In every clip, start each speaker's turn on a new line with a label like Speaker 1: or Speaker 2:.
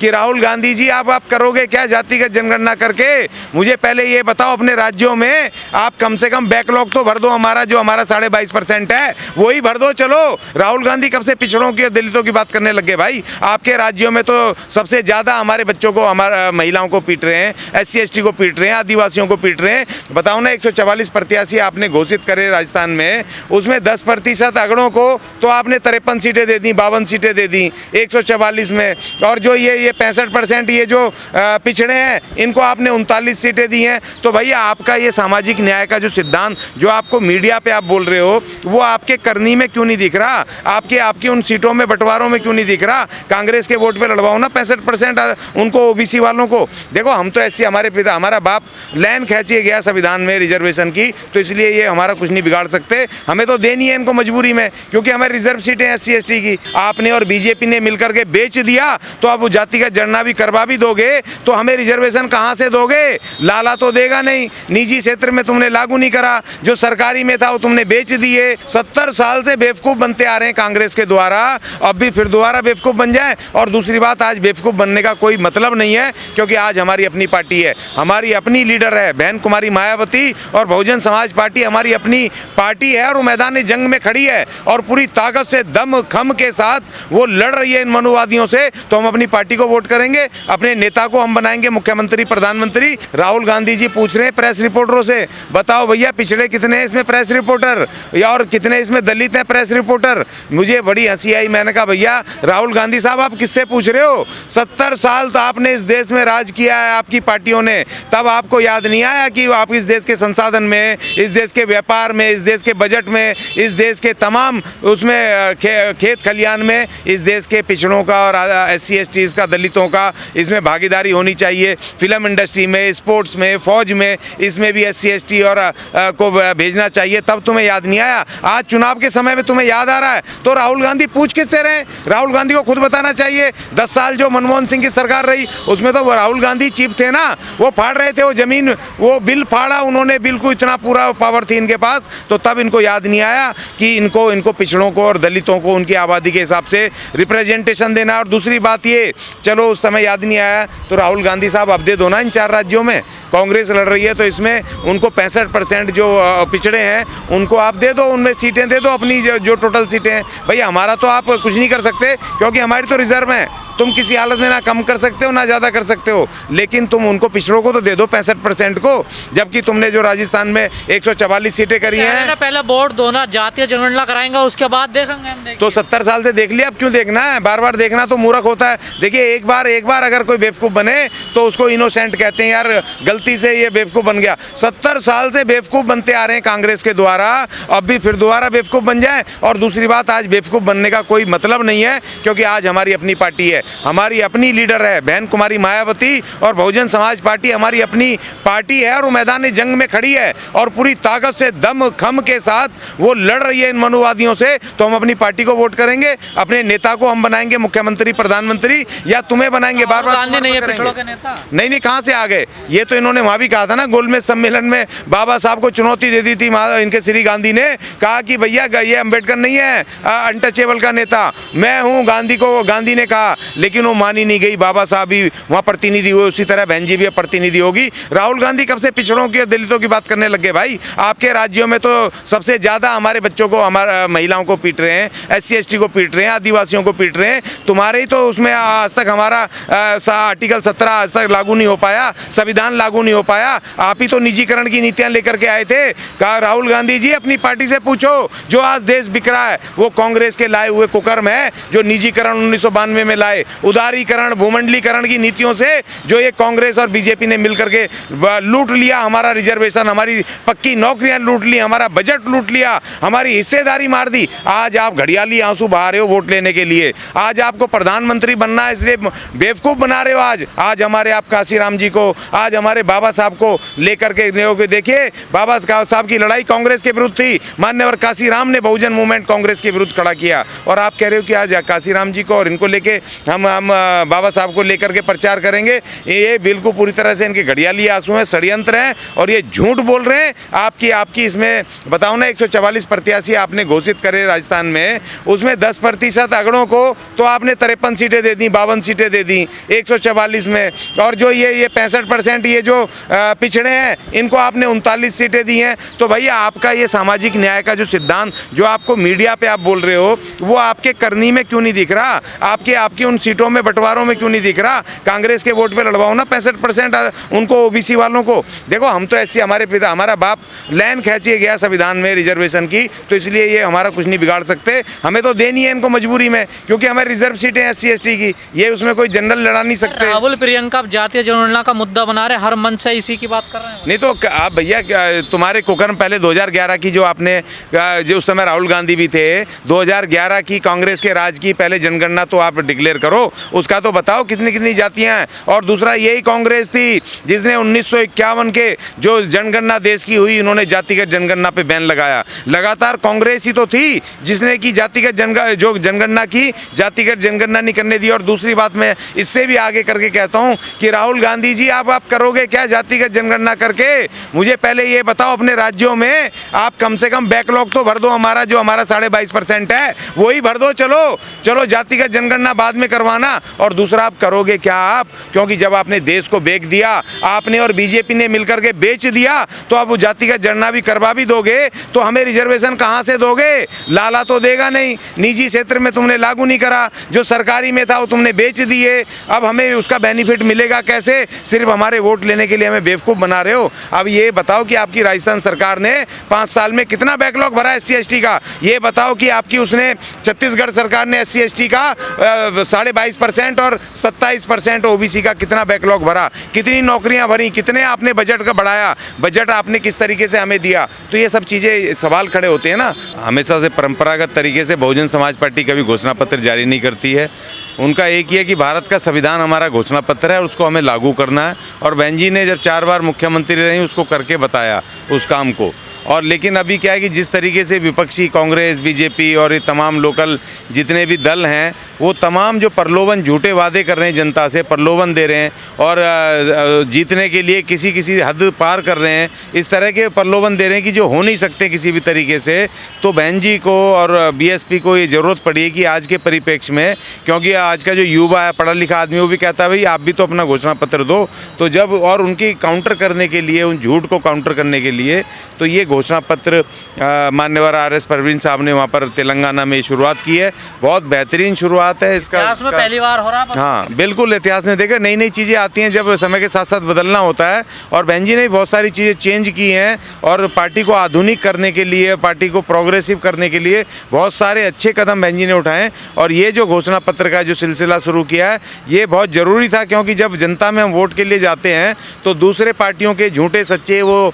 Speaker 1: कि राहुल गांधी जी आप करोगे क्या जातिगत जनगणना करके? मुझे पहले ये बताओ, अपने राज्यों में आप कम से कम बैकलॉग तो भर दो, हमारा जो हमारा 22.5% है वही भर दो। चलो, राहुल गांधी कब से पिछड़ों की और दलितों की बात करने लग गए भाई? आपके राज्यों में तो सबसे ज़्यादा हमारे बच्चों को, हमारा महिलाओं को पीट रहे हैं, SC ST को पीट रहे हैं, आदिवासियों को पीट रहे हैं। बताओ ना, 144 प्रत्याशी आपने घोषित करे राजस्थान में, उसमें 10% अगड़ों को तो आपने 53 सीटें दे दी, 52 सीटें दे दी 144 में। और जो ये 65% ये जो पिछड़े हैं, इनको आपने 39 सीटें दी हैं। तो भैया आपका ये सामाजिक न्याय का जो सिद्धांत जो आपको मीडिया पे आप बोल रहे हो, वो आपके करनी में क्यों नहीं दिख रहा? आपकी उन सीटों में बंटवारों में क्यों नहीं दिख रहा? कांग्रेस के वोट पे लड़वाओ ना 65% उनको, OBC वालों को। देखो, हम तो ऐसी, हमारे पिता, हमारा बाप लाइन खींची गया संविधान में रिजर्वेशन की, तो इसलिए ये हमारा कुछ नहीं बिगाड़ सकते। हमें तो देनी है इनको मजबूरी में, क्योंकि हमें रिजर्व सीटें SC ST की आपने और बीजेपी ने मिलकर के बेच दिया। तो अब जातिगत जनगणना भी करवा भी दोगे तो हमें रिजर्वेशन कहाँ से दोगे? लाला तो देगा नहीं। निजी क्षेत्र में तुमने लागू नहीं करा, जो सरकारी में था वो तुमने बेच दिए। 70 साल से बेवकूफ़ बनते आ रहे हैं कांग्रेस के द्वारा, अब भी फिर दोबारा बेवकूफ़ बन जाए। और दूसरी बात, आज बेवकूफ़ बनने का कोई मतलब नहीं है, क्योंकि आज हमारी अपनी पार्टी है, हमारी अपनी लीडर है बहन कुमारी मायावती, और बहुजन समाज पार्टी हमारी अपनी पार्टी है, और वो मैदान जंग में खड़ी है और पूरी ताकत से दम खम के साथ वो लड़ रही है इन मनुवादियों से। तो हम अपनी पार्टी को वोट करेंगे, अपने नेता को हम बनाएंगे मुख्यमंत्री, प्रधानमंत्री। राहुल गांधी जी पूछ रहे हैं प्रेस रिपोर्टरों से, बताओ भैया पिछड़े कितने हैं इसमें प्रेस रिपोर्टर, या और कितने इसमें दलित हैं प्रेस रिपोर्टर? मुझे बड़ी हंसी आई। मैंने कहा भैया राहुल गांधी साहब आप किससे पूछ रहे हो? 70 साल तो आपने इस देश में राज किया है आपकी पार्टियों ने, तब आपको याद नहीं आया कि आप इस देश के संसाधन में, इस देश के व्यापार में, इस देश के बजट में, इस देश के तमाम उसमें खेत खलियान में इस देश के पिछड़ों का और SC ST का, दलितों का इसमें भागीदारी होनी चाहिए। फिल्म इंडस्ट्री में, स्पोर्ट्स में, फौज में, इसमें भी SC ST और को भेजना चाहिए। तब तुम्हें याद नहीं आया? आज चुनाव के समय में तुम्हें याद आ रहा है? तो राहुल गांधी पूछ किससे रहे? राहुल गांधी को खुद बताना चाहिए। 10 साल जो मनमोहन सिंह की सरकार रही, उसमें तो राहुल गांधी चीफ थे ना, वो फाड़ रहे थे वो जमीन, वो बिल फाड़ा उन्होंने, बिल को इतना पूरा पावर थी इनके पास। तो तब इनको याद नहीं आया कि इनको पिछड़ों को और दलितों को उनकी आबादी के हिसाब से रिप्रेजेंटेशन देना। और दूसरी बात ये, चलो उस समय याद नहीं आया तो राहुल गांधी साहब अब दे दो ना। इन 4 राज्यों में कांग्रेस लड़ रही है, तो इसमें उनको 65% जो पिछड़े हैं उनको आप दे दो, उनमें सीटें दे दो अपनी, जो टोटल सीटें हैं। भैया हमारा तो आप कुछ नहीं कर सकते, क्योंकि हमारी तो रिजर्व है। तुम किसी हालत में ना कम कर सकते हो ना ज़्यादा कर सकते हो, लेकिन तुम उनको पिछड़ों को तो दे दो 65% को। जबकि तुमने जो राजस्थान में 144 सीटें करी हैं,
Speaker 2: पहले वोट दो ना, जातीय जनगणना कराएंगे उसके बाद देखेंगे हम।
Speaker 1: तो 70 साल से देख लिया, अब क्यों देखना है? बार बार देखना तो मूर्ख होता है। देखिए, एक बार अगर कोई बेवकूफ़ बने तो उसको इनोसेंट कहते हैं, यार गलती से ये बेवकूफ़ बन गया। 70 साल से बेवकूफ़ बनते आ रहे हैं कांग्रेस के द्वारा, अब भी फिर दोबारा बेवकूफ़ बन जाए। और दूसरी बात, आज बेवकूफ़ बनने का कोई मतलब नहीं है, क्योंकि आज हमारी अपनी पार्टी है, हमारी अपनी लीडर है बहन कुमारी मायावती, और बहुजन समाज पार्टी हमारी अपनी पार्टी है, और वो मैदान जंग में खड़ी है और पूरी ताकत से दम खम के साथ वो लड़ रही है इन मनुवादियों से। तो हम अपनी पार्टी को वोट करेंगे, अपने नेता को हम बनाएंगे मुख्यमंत्री, प्रधानमंत्री, या तुम्हें बनाएंगे। बार बार
Speaker 2: नहीं है पिछड़ों के नेता?
Speaker 1: नहीं, कहाँ से आ गए? ये तो इन्होंने वहाँ भी कहा था ना, गोलमेज सम्मेलन में बाबा साहब को चुनौती दे दी थी इनके श्री गांधी ने, कहा कि भैया ये अम्बेडकर नहीं है अनटचेबल का नेता, मैं हूँ। गांधी ने कहा, लेकिन वो मानी नहीं गई। बाबा साहब भी वहाँ प्रतिनिधि हुए, उसी तरह बहन जी भी प्रतिनिधि होगी। राहुल गांधी कब से पिछड़ों की और दलितों की बात करने लग गए भाई? आपके राज्यों में तो सबसे ज़्यादा हमारे बच्चों को, हमारा महिलाओं को पीट रहे हैं, SC ST को पीट रहे हैं, आदिवासियों को पीट रहे हैं। तुम्हारे ही तो उसमें आज तक हमारा आर्टिकल 17 आज तक लागू नहीं हो पाया, संविधान लागू नहीं हो पाया। आप ही तो निजीकरण की नीतियाँ लेकर के आए थे। कहा राहुल गांधी जी अपनी पार्टी से पूछो, जो आज देश बिक रहा है वो कांग्रेस के लाए हुए कुकर्म है, जो निजीकरण 1992 में लाए, उदारीकरण, भूमंडलीकरण की नीतियों से जो ये कांग्रेस और बीजेपी ने मिलकर के लूट लिया हमारा रिजर्वेशन, हमारी पक्की नौकरियां लूट ली, हमारा बजट लूट लिया, हमारी हिस्सेदारी मार दी। आज आप घड़ियाली आंसू बहा रहे हो वोट लेने के लिए। आज आपको प्रधानमंत्री बनना है, इसलिए बेवकूफ़ बना रहे हो। आज हमारे आप काशीराम जी को, आज हमारे बाबा साहब को लेकर के देखिए, बाबा साहब की लड़ाई कांग्रेस के विरुद्ध थी। मान्यवर काशीराम ने बहुजन मूवमेंट कांग्रेस के विरुद्ध खड़ा किया, और आप कह रहे हो कि आज काशीराम जी को और इनको लेके हम बाबा साहब को लेकर के प्रचार करेंगे। ये बिल्कुल पूरी तरह से इनके घड़ियाली आंसू हैं, षड्यंत्र हैं और ये झूठ बोल रहे हैं। आपकी इसमें बताओ ना, 144 प्रत्याशी आपने घोषित करे राजस्थान में, उसमें 10% अगड़ों को तो आपने 53 सीटें दे दी, 52 सीटें दे दी 144 में, और जो ये 65% ये जो पिछड़े हैं इनको आपने 39 सीटें दी हैं। तो भैया आपका ये सामाजिक न्याय का जो सिद्धांत जो आपको मीडिया पे आप बोल रहे हो वो आपके करनी में क्यों नहीं दिख रहा? आपकी उन सीटों में बंटवारों में क्यों नहीं दिख रहा? कांग्रेस के वोट पे लड़वाओ ना 65% उनको, ओबीसी वालों को। देखो हम तो ऐसी, हमारा बाप लाइन खींची गया संविधान में रिजर्वेशन की, तो इसलिए ये हमारा कुछ नहीं बिगाड़ सकते। हमें तो देनी है इनको मजबूरी में, क्योंकि हमें रिजर्व सीटें SC ST की, ये उसमें कोई जनरल लड़ा नहीं सकते।
Speaker 2: राहुल प्रियंका जातीय जनगणना का मुद्दा बना रहे, हर मंच से इसी की बात कर रहे हैं।
Speaker 1: नहीं तो आप भैया तुम्हारे कुकर्म पहले 2011 की जो आपने, जो उस समय राहुल गांधी भी थे, 2011 की कांग्रेस के राज की पहले जनगणना तो आप डिक्लेयर करो, उसका तो बताओ कितनी कितनी जातियां हैं। और दूसरा यही कांग्रेस थी जिसने 1951 के जो जनगणना देश की हुई, इन्होंने जातिगत जनगणना पे बैन लगाया। लगातार कांग्रेस ही तो थी जिसने की जातिगत जनगणना की, जातिगत जनगणना नहीं करने दी। और दूसरी बात मैं इससे भी आगे करके कहता हूं कि राहुल गांधी जी आप करोगे क्या जातिगत जनगणना करके? मुझे पहले ये बताओ अपने राज्यों में आप कम से कम बैकलॉग तो भर दो, हमारा 22.5% है वही भर दो। चलो जातिगत जनगणना बाद में करवाना। और दूसरा आप करोगे क्या आप? क्योंकि जब आपने देश को बेच दिया, आपने और बीजेपी ने मिलकर के बेच दिया, तो आप वो जातिगत जनगणना भी करवा भी दोगे तो हमें रिजर्वेशन कहां से दोगे? लाला तो देगा नहीं। निजी क्षेत्र में तुमने लागू नहीं करा, जो सरकारी में था वो तुमने बेच दिए, अब हमें उसका बेनिफिट मिलेगा कैसे? सिर्फ हमारे वोट लेने के लिए हमें बेवकूफ़ बना रहे हो। अब ये बताओ कि आपकी राजस्थान सरकार ने 5 साल में कितना बैकलॉग भरा SC ST का? ये बताओ कि आपकी उसने छत्तीसगढ़ सरकार ने SC ST का 22.5% और 27% OBC का कितना बैकलॉग भरा? कितनी नौकरियां भरी? कितने आपने बजट का बढ़ाया? बजट आपने किस तरीके से हमें दिया? तो ये सब चीज़ें सवाल खड़े होते हैं ना। हमेशा से परंपरागत तरीके से बहुजन समाज पार्टी कभी घोषणा पत्र जारी नहीं करती है। उनका एक ही है कि भारत का संविधान हमारा घोषणा पत्र है और उसको हमें लागू करना है। और बहन जी ने जब 4 बार मुख्यमंत्री रही उसको करके बताया उस काम को। और लेकिन अभी क्या है कि जिस तरीके से विपक्षी कांग्रेस, बीजेपी और ये तमाम लोकल जितने भी दल हैं, वो तमाम जो प्रलोभन, झूठे वादे कर रहे हैं, जनता से प्रलोभन दे रहे हैं और जीतने के लिए किसी हद पार कर रहे हैं, इस तरह के प्रलोभन दे रहे हैं कि जो हो नहीं सकते किसी भी तरीके से। तो बहन जी को और BSP को ये ज़रूरत पड़ी है कि आज के परिप्रेक्ष्य में, क्योंकि आज का जो युवा है, पढ़ा लिखा आदमी, वो भी कहता है भाई आप भी तो अपना घोषणा पत्र दो। तो जब और उनकी काउंटर करने के लिए, उन झूठ को काउंटर करने के लिए, तो ये घोषणा पत्र मान्यवर RS परवीन साहब ने वहाँ पर तेलंगाना में शुरुआत की है। बहुत बेहतरीन शुरुआत है इसका।
Speaker 2: इतिहास में पहली बार हो रहा है।
Speaker 1: हाँ बिल्कुल, इतिहास में देखा, नई नई चीज़ें आती हैं जब समय के साथ साथ बदलना होता है। और बहन जी ने बहुत सारी चीज़ें चेंज की हैं और पार्टी को आधुनिक करने के लिए, पार्टी को प्रोग्रेसिव करने के लिए बहुत सारे अच्छे कदम बहन जी ने उठाए। और ये जो घोषणा पत्र का जो सिलसिला शुरू किया है, ये बहुत ज़रूरी था, क्योंकि जब जनता में हम वोट के लिए जाते हैं तो दूसरे पार्टियों के झूठे सच्चे वो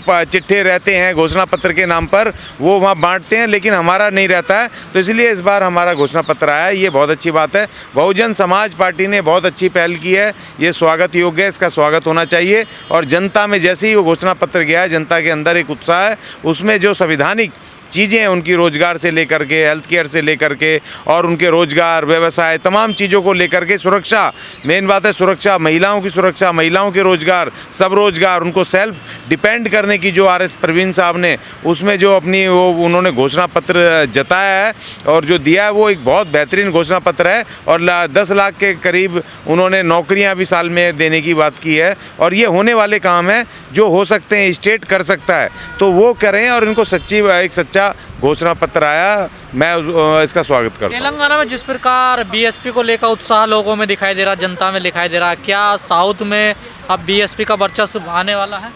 Speaker 1: चिट्ठे रहते हैं घोषणा पत्र के नाम पर, वो वहाँ बांटते हैं, लेकिन हमारा नहीं रहता है। तो इसलिए इस बार हमारा घोषणा पत्र आया है, ये बहुत अच्छी बात है। बहुजन समाज पार्टी ने बहुत अच्छी पहल की है, ये स्वागत योग्य है, इसका स्वागत होना चाहिए। और जनता में जैसे ही वो घोषणा पत्र गया है, जनता के अंदर एक उत्साह है, उसमें जो संवैधानिक चीज़ें हैं उनकी, रोजगार से लेकर के, हेल्थ केयर से लेकर के, और उनके रोजगार, व्यवसाय, तमाम चीज़ों को लेकर के, सुरक्षा, मेन बात है सुरक्षा, महिलाओं की सुरक्षा, महिलाओं के रोजगार, सब रोजगार, उनको सेल्फ डिपेंड करने की जो RS परवीन साहब ने उसमें जो अपनी वो उन्होंने घोषणा पत्र जताया है और जो दिया है, वो एक बहुत बेहतरीन घोषणा पत्र है। और 10 लाख के करीब उन्होंने नौकरियां भी साल में देने की बात की है। और ये होने वाले काम है जो हो सकते हैं, स्टेट कर सकता है तो वो करें। और इनको एक सच्चा घोषणा पत्र आया, मैं इसका स्वागत करता हूं।
Speaker 2: तेलंगाना में जिस प्रकार BSP को लेकर उत्साह लोगों में दिखाई दे रहा, जनता में दिखाई दे रहा, क्या साउथ में अब BSP का वर्चस्व आने वाला है?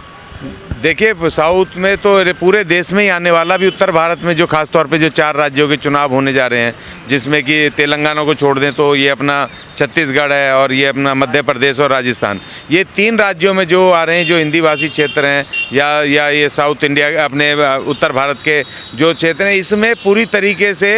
Speaker 1: देखिए, साउथ में तो पूरे देश में ही आने वाला, भी उत्तर भारत में जो खास तौर पे जो 4 राज्यों के चुनाव होने जा रहे हैं, जिसमें कि तेलंगाना को छोड़ दें तो ये अपना छत्तीसगढ़ है और ये अपना मध्य प्रदेश और राजस्थान, ये 3 राज्यों में जो आ रहे हैं, जो हिंदी भाषी क्षेत्र हैं या ये साउथ इंडिया, अपने उत्तर भारत के जो क्षेत्र हैं, इसमें पूरी तरीके से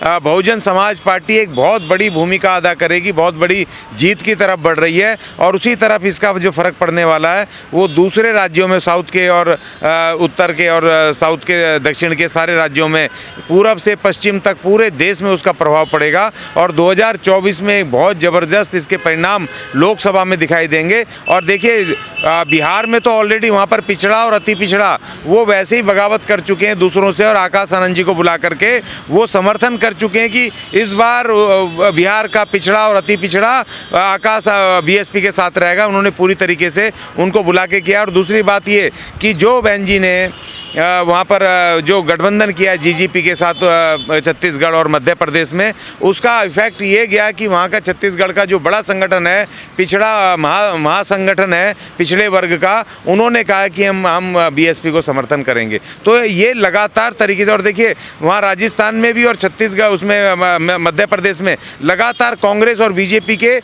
Speaker 1: बहुजन समाज पार्टी एक बहुत बड़ी भूमिका अदा करेगी, बहुत बड़ी जीत की तरफ बढ़ रही है। और उसी तरफ इसका जो फ़र्क पड़ने वाला है वो दूसरे राज्यों में, साउथ के और उत्तर के और साउथ के, दक्षिण के सारे राज्यों में, पूरब से पश्चिम तक पूरे देश में उसका प्रभाव पड़ेगा। और 2024 में बहुत ज़बरदस्त इसके परिणाम लोकसभा में दिखाई देंगे। और देखिए बिहार में तो ऑलरेडी वहाँ पर पिछड़ा और अति पिछड़ा वो वैसे ही बगावत कर चुके हैं दूसरों से, और आकाश आनंद जी को बुला करके वो समर्थन कर चुके हैं कि इस बार बिहार का पिछड़ा और अति पिछड़ा आकाश बीएसपी के साथ रहेगा। उन्होंने पूरी तरीके से उनको बुला के किया। और दूसरी बात ये कि जो बहन जी ने वहाँ पर जो गठबंधन किया है जीजीपी के साथ छत्तीसगढ़ और मध्य प्रदेश में, उसका इफेक्ट ये गया कि वहाँ का छत्तीसगढ़ का जो बड़ा संगठन है, पिछड़ा महासंगठन है पिछड़े वर्ग का, उन्होंने कहा कि हम बीएसपी को समर्थन करेंगे। तो ये लगातार तरीके से, और देखिए वहाँ राजस्थान में भी और छत्तीसगढ़ उसमें मध्य प्रदेश में लगातार कांग्रेस और बीजेपी के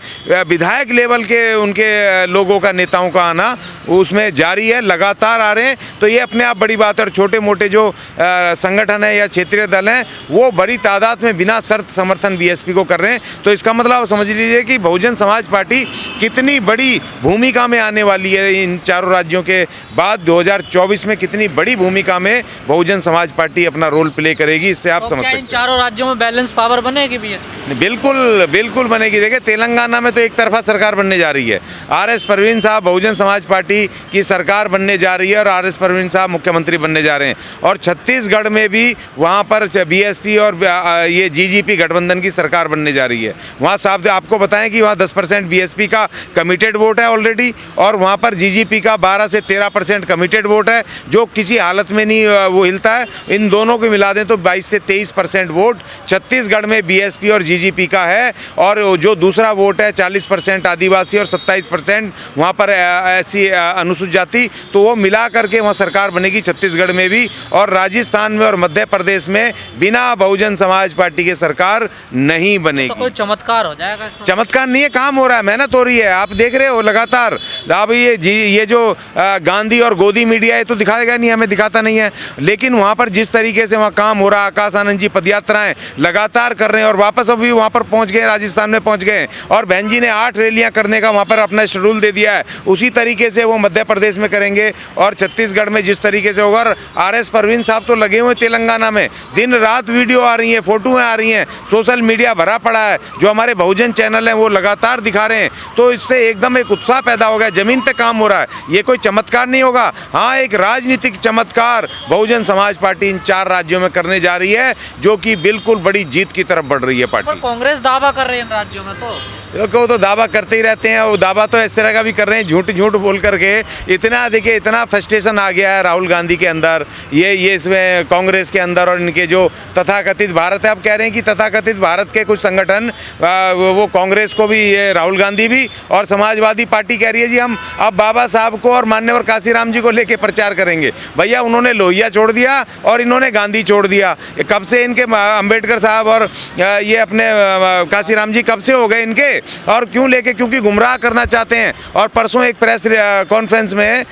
Speaker 1: विधायक लेवल के उनके लोगों का, नेताओं का आना उसमें जारी है, लगातार आ रहे हैं। तो ये अपने आप बड़ी बात है। और छोटे मोटे जो संगठन है या क्षेत्रीय दल हैं वो बड़ी तादाद में बिना शर्त समर्थन बीएसपी को कर रहे हैं। तो इसका मतलब आप समझ लीजिए कि बहुजन समाज पार्टी कितनी बड़ी भूमिका में आने वाली है इन चारों राज्यों के बाद। 2024 में कितनी बड़ी भूमिका में बहुजन समाज पार्टी अपना रोल प्ले करेगी, इससे आप समझ सकते हैं।
Speaker 2: इन चारों राज्यों में बैलेंस पावर बनेगी बीएसपी?
Speaker 1: बिल्कुल बिल्कुल बनेगी। देखिए तेलंगाना में तो एक तरफा सरकार बनने जा रही है। आरएस परवीन साहब बहुजन समाज पार्टी की सरकार बनने जा रही है और आरएस परवीन साहब मुख्यमंत्री बनने जा रहे हैं। और छत्तीसगढ़ में भी वहाँ पर बीएसपी और ये जीजीपी गठबंधन की सरकार बनने जा रही है। वहाँ साहब आपको बताएं कि वहाँ 10% बीएसपी का कमिटेड वोट है ऑलरेडी, और वहाँ पर जीजीपी का 12 से 13% कमिटेड वोट है, जो किसी हालत में नहीं वो हिलता है। इन दोनों को मिला दें तो 22 से 23% वोट छत्तीसगढ़ में बीएसपी और जीजीपी का है। और जो दूसरा वोट है 40% आदिवासी और 27% वहाँ पर ऐसी अनुसूचित जाति, तो वो मिला करके वहाँ सरकार बनेगी छत्तीसगढ़ में भी। और राजस्थान में और मध्य प्रदेश में बिना बहुजन समाज पार्टी के सरकार नहीं बनेगी।
Speaker 2: तो कोई चमत्कार हो जाएगा?
Speaker 1: चमत्कार नहीं है, काम हो रहा है, मेहनत हो रही है, आप देख रहे हो लगातार। अब ये जो गांधी और गोदी मीडिया है तो दिखाएगा नहीं, हमें दिखाता नहीं है, लेकिन वहाँ पर जिस तरीके से वहाँ काम हो रहा है, आकाश आनंद जी पदयात्राएं लगातार कर रहे हैं और वापस अभी वहाँ पर पहुँच गए, राजस्थान में पहुँच गए। और बहन जी ने 8 रैलियाँ करने का वहाँ पर अपना शेड्यूल दे दिया है, उसी तरीके से वो मध्य प्रदेश में करेंगे और छत्तीसगढ़ में जिस तरीके से होगा। आरएस परवीन साहब तो लगे हुए तेलंगाना में, दिन रात वीडियो आ रही हैं, फोटोएं आ रही हैं, सोशल मीडिया भरा पड़ा है, जो हमारे बहुजन चैनल हैं वो लगातार दिखा रहे हैं। तो इससे एकदम एक उत्साह पैदा हो गया, जमीन पे काम हो रहा है। ये कोई चमत्कार नहीं होगा, हाँ एक राजनीतिक चमत्कार बहुजन समाज पार्टी इन 4 राज्यों में करने जा रही है, जो कि बिल्कुल बड़ी जीत की तरफ बढ़ रही है पार्टी।
Speaker 2: कांग्रेस दावा कर रही है इन राज्यों में,
Speaker 1: वो तो दावा करते ही रहते हैं। वो दावा तो इस तरह का भी कर रहे हैं, झूठ बोल करके। इतना देखिए, इतना फ्रस्ट्रेशन आ गया है राहुल गांधी के अंदर, ये इसमें कांग्रेस के अंदर, और इनके जो तथाकथित भारत है, आप कह रहे हैं कि तथाकथित भारत के कुछ संगठन वो कांग्रेस को भी, ये राहुल गांधी भी और समाजवादी पार्टी कह रही है जी हम अब बाबा साहब को और मान्यवर काशीराम जी को लेके प्रचार करेंगे। भैया उन्होंने लोहिया छोड़ दिया और इन्होंने गांधी छोड़ दिया। कब से इनके अंबेडकर साहब और ये अपने काशीराम जी कब से हो गए इनके, और क्यों लेके, क्योंकि गुमराह करना चाहते हैं। और परसों एक प्रेस कॉन्फ्रेंस में